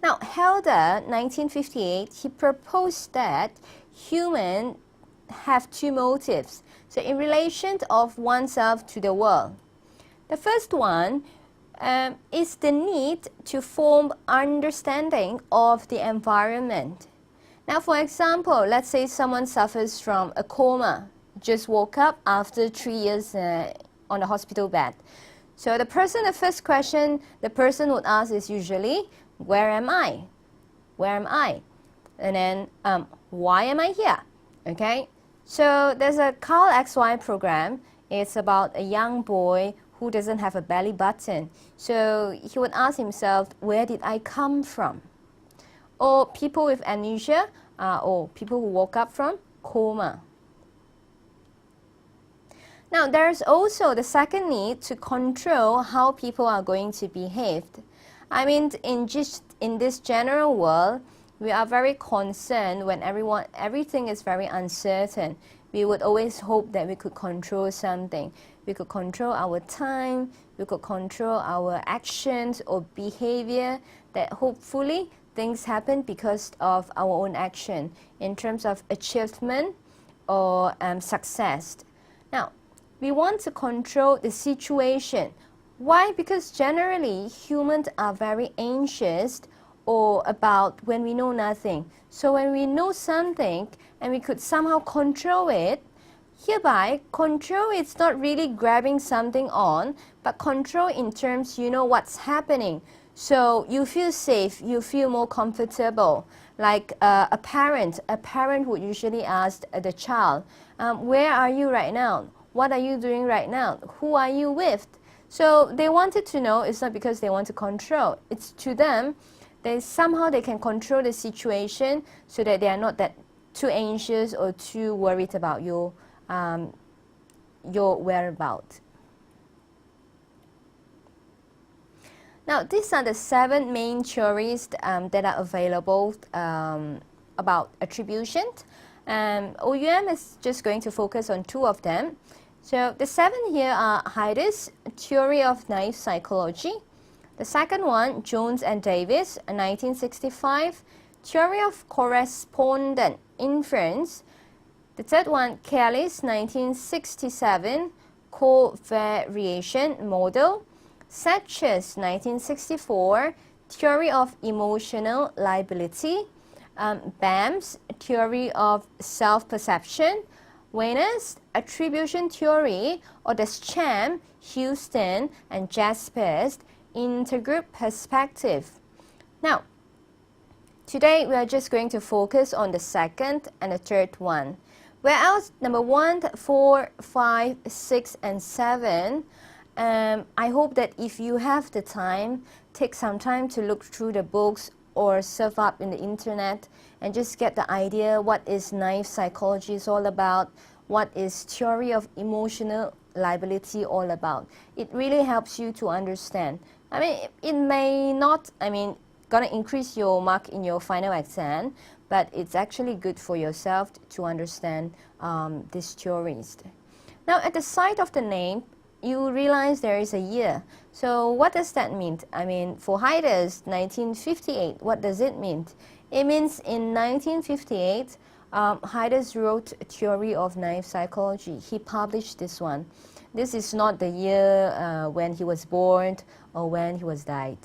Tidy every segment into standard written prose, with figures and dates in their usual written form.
Now, Helder, 1958, he proposed that humans have two motives, so in relation of oneself to the world. The first one is the need to form understanding of the environment. Now, for example, let's say someone suffers from a coma, just woke up after 3 years on a hospital bed. So the first question the person would ask is usually, where am I? Where am I? And then, why am I here? Okay? So there's a Carl XY program. It's about a young boy who doesn't have a belly button. So he would ask himself, where did I come from? Or people with amnesia, or people who woke up from coma. Now, there's also the second need to control how people are going to behave. I mean, in this general world, we are very concerned when everything is very uncertain. We would always hope that we could control something. We could control our time, we could control our actions or behavior, that hopefully things happen because of our own action in terms of achievement or success. Now, we want to control the situation. Why? Because generally humans are very anxious or about when we know nothing. So when we know something and we could somehow control it, hereby control is not really grabbing something on, but control in terms you know what's happening. So you feel safe, you feel more comfortable. Like a parent would usually ask the child, where are you right now? What are you doing right now? Who are you with? So they wanted to know. It's not because they want to control. It's to them, somehow they can control the situation so that they are not that too anxious or too worried about your whereabouts. Now, these are the 7 main theories that are available about attribution. OUM is just going to focus on 2 of them. So the 7 here are Heider's theory of naive psychology. The second one, Jones and Davis, 1965, theory of correspondent inference. The third one, Kelley's 1967, covariation model. Schacher's 1964, theory of emotional liability. BAM's theory of self-perception. Weiner's attribution theory, or the Scham, Houston, and Jasper's intergroup perspective. Now, today we are just going to focus on the second and the third one. Whereas number 1, 4, 5, 6, and 7, I hope that if you have the time, take some time to look through the books or surf up in the internet and just get the idea what is naive psychology is all about, what is theory of emotional liability all about. It really helps you to understand. I mean, it may not, gonna increase your mark in your final exam, but it's actually good for yourself to understand these theories. Now, at the side of the name, you realize there is a year. So what does that mean? For Heider's 1958, what does it mean? It means in 1958, Heider's wrote a theory of naive psychology. He published this one. This is not the year when he was born or when he was died.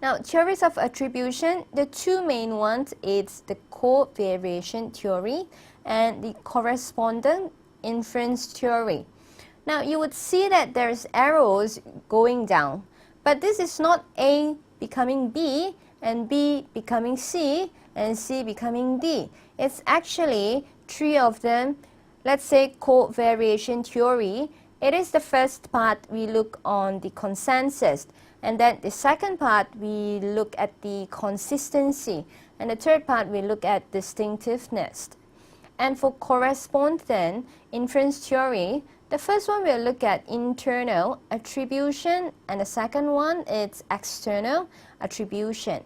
Now, theories of attribution, the 2 main ones, it's the covariation theory and the correspondent inference theory. Now, you would see that there's arrows going down, but this is not A becoming B and B becoming C and C becoming D. It's actually 3 of them. Let's say covariation theory. It is the first part we look on the consensus, and then the second part we look at the consistency, and the third part we look at distinctiveness. And for correspondent inference theory, the first one we'll look at internal attribution, and the second one is external attribution.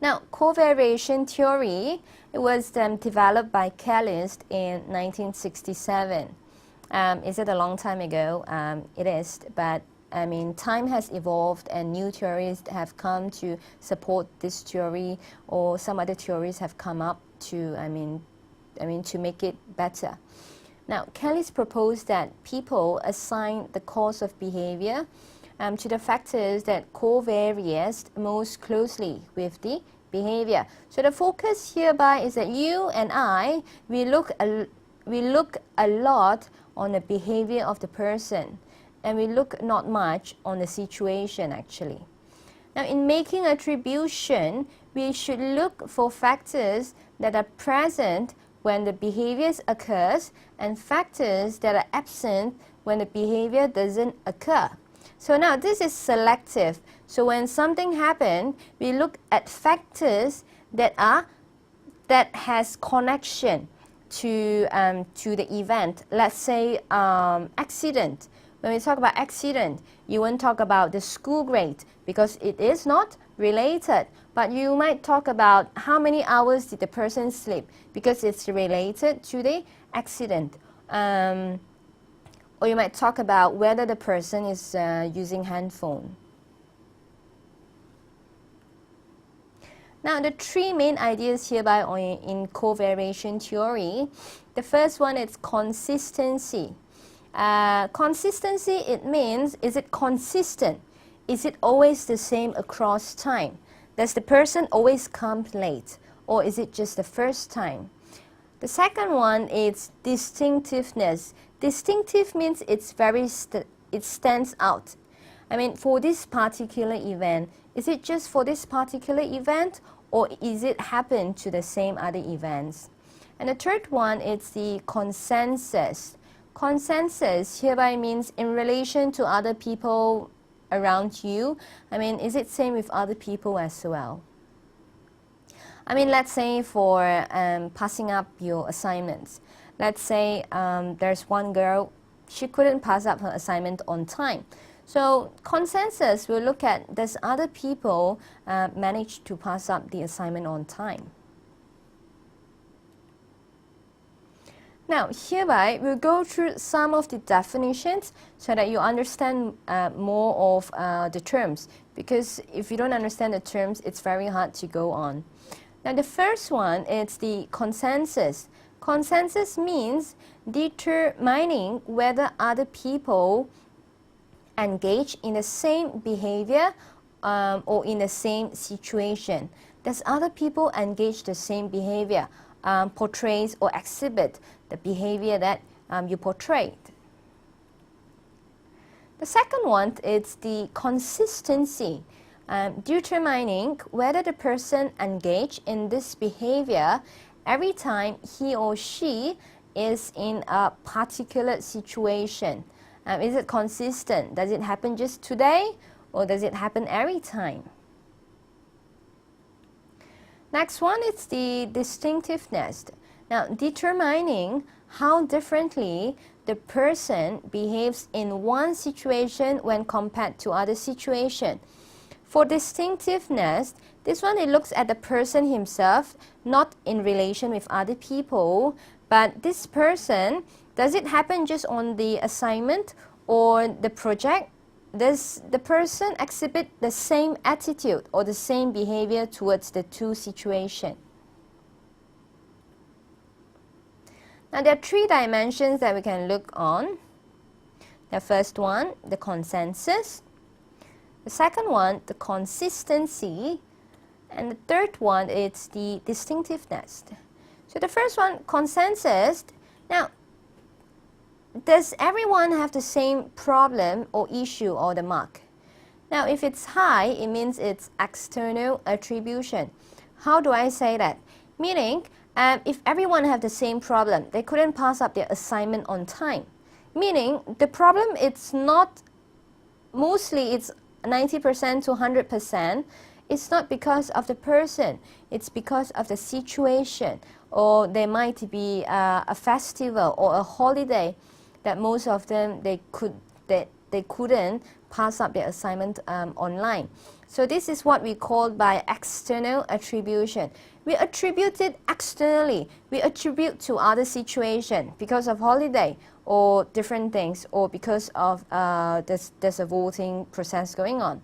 Now, covariation theory, it was developed by Kelley in 1967. Is it a long time ago? It is, but I mean, time has evolved and new theories have come to support this theory, or some other theories have come up to, to make it better. Now, Kelley's proposed that people assign the cause of behavior to the factors that covariate most closely with the behavior. So the focus hereby is that you and I, we look a lot on the behavior of the person, and we look not much on the situation actually. Now, in making attribution, we should look for factors that are present when the behavior occurs and factors that are absent when the behavior doesn't occur. So now this is selective. So when something happens, we look at factors that has connection to the event. Let's say accident. When we talk about accident, you won't talk about the school grade because it is not related. But you might talk about how many hours did the person sleep because it's related to the accident. Or you might talk about whether the person is using handphone. Now, the three main ideas hereby in covariation theory. The first one is consistency. Consistency, it means, is it consistent? Is it always the same across time? Does the person always come late? Or is it just the first time? The second one is distinctiveness. Distinctive means it's it stands out. I mean, for this particular event, is it just for this particular event, or is it happen to the same other events? And the third one is the consensus. Consensus hereby means in relation to other people around you. I mean, is it same with other people as well? I mean, let's say for passing up your assignments. Let's say there's one girl, she couldn't pass up her assignment on time. So consensus will look at, does other people manage to pass up the assignment on time? Now, hereby, we'll go through some of the definitions so that you understand more of the terms. Because if you don't understand the terms, it's very hard to go on. Now, the first one is the consensus. Consensus means determining whether other people engage in the same behavior or in the same situation. Does other people engage the same behavior, portrays or exhibit the behavior that you portrayed? The second one is the consistency, determining whether the person engage in this behavior every time he or she is in a particular situation. Is it consistent? Does it happen just today, or does it happen every time? Next one is the distinctiveness. Now, determining how differently the person behaves in one situation when compared to other situation. For distinctiveness, this one, it looks at the person himself, not in relation with other people, but this person, does it happen just on the assignment or the project? Does the person exhibit the same attitude or the same behavior towards the two situations? Now, there are three dimensions that we can look on. The first one, the consensus. The second one, the consistency. And the third one is the distinctiveness. So the first one, consensus. Now, does everyone have the same problem or issue or the mark? Now, if it's high, it means it's external attribution. How do I say that? Meaning, if everyone have the same problem, they couldn't pass up their assignment on time. Meaning, the problem, it's not, mostly it's 90% to 100%. It's not because of the person, it's because of the situation, or there might be a festival or a holiday that most of them, they couldn't pass up their assignment online. So this is what we call by external attribution. We attribute it externally. We attribute to other situation because of holiday, or different things, or because of there's a voting process going on.